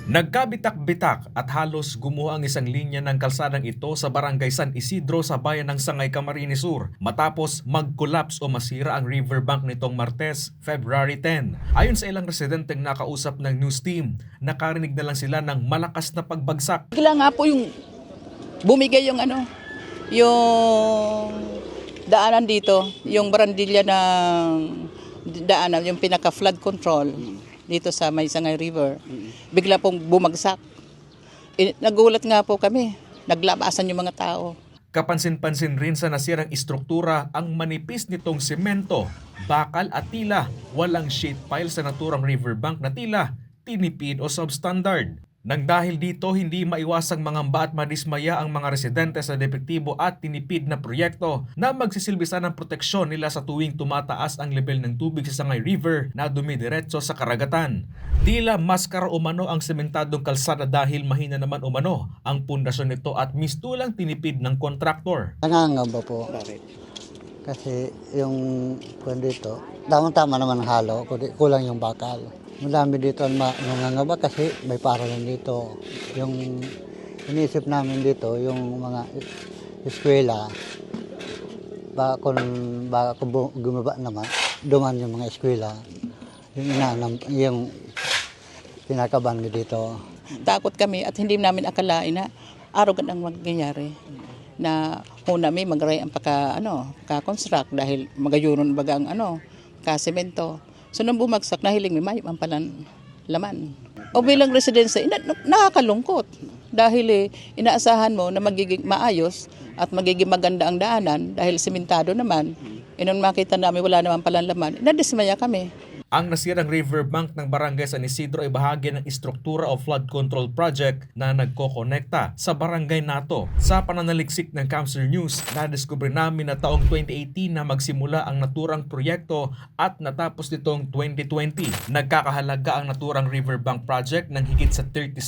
Nagkabitak-bitak at halos gumuho ang isang linya ng kalsadang ito sa barangay San Isidro sa bayan ng Sangay, Camarines Sur matapos mag-collapse o masira ang riverbank nitong Martes, February 10. Ayon sa ilang residenteng nakausap ng news team, nakarinig na lang sila ng malakas na pagbagsak. Bigla nga po yung bumigay yung yung daanan dito, yung barandilya ng daanan, yung pinaka-flood control dito sa may Sangay River. Bigla pong bumagsak. Nagulat nga po kami. Naglabasan yung mga tao. Kapansin-pansin rin sa nasirang istruktura ang manipis nitong semento, bakal at tila walang sheet pile sa naturang riverbank na tila tinipid o substandard. Nang dahil dito, hindi maiwasang mangamba at madismaya ang mga residente sa depektibo at tinipid na proyekto na magsisilbi sana ng proteksyon nila sa tuwing tumataas ang level ng tubig sa Sangay River na dumidiretso sa karagatan. Tila maskara umano ang sementadong kalsada dahil mahina naman umano ang pundasyon nito at mistulang tinipid ng kontraktor. Nangangamba po. Bakit? Kasi yung kung dito, tama-tama naman ang halo, kulang yung bakal. Madami dito ang nangangamba kasi may paralan dito. Yung inisip namin dito, yung mga eskwela, baka kung gumaba naman, duman yung mga eskwela. Yung pinakaban dito. Takot kami at hindi namin akalain na araw ang mangyayari. Na una may magray ang paka-construct dahil magayunon baga ang kasemento. So nung bumagsak, nahiling may ang palan laman. O bilang residensya, nakakalungkot. Dahil inaasahan mo na magiging maayos at magiging maganda ang daanan dahil simentado naman. Nung makita namin wala naman palang laman, nadismaya kami. Ang nasirang riverbank ng barangay San Isidro ay bahagi ng istruktura o flood control project na nagkokonekta sa barangay nato. Sa pananaliksik ng Council News, nadiskubre namin na taong 2018 na magsimula ang naturang proyekto at natapos nitong 2020. Nagkakahalaga ang naturang riverbank project ng higit sa 37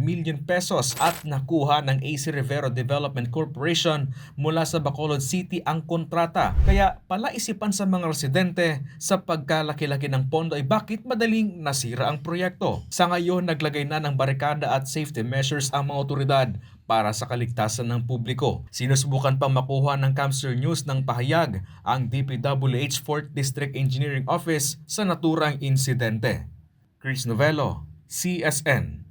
million pesos at nakuha ng AC Rivero Development Corporation mula sa Bacolod City ang kontrata. Kaya palaisipan sa mga residente sa pagkalaki-laki ng pondo ay bakit madaling nasira ang proyekto. Sa ngayon, naglagay na ng barikada at safety measures ang mga otoridad para sa kaligtasan ng publiko. Sinusubukan pang makuha ng Camster News ng pahayag ang DPWH 4th District Engineering Office sa naturang insidente. Chris Novello, CSN.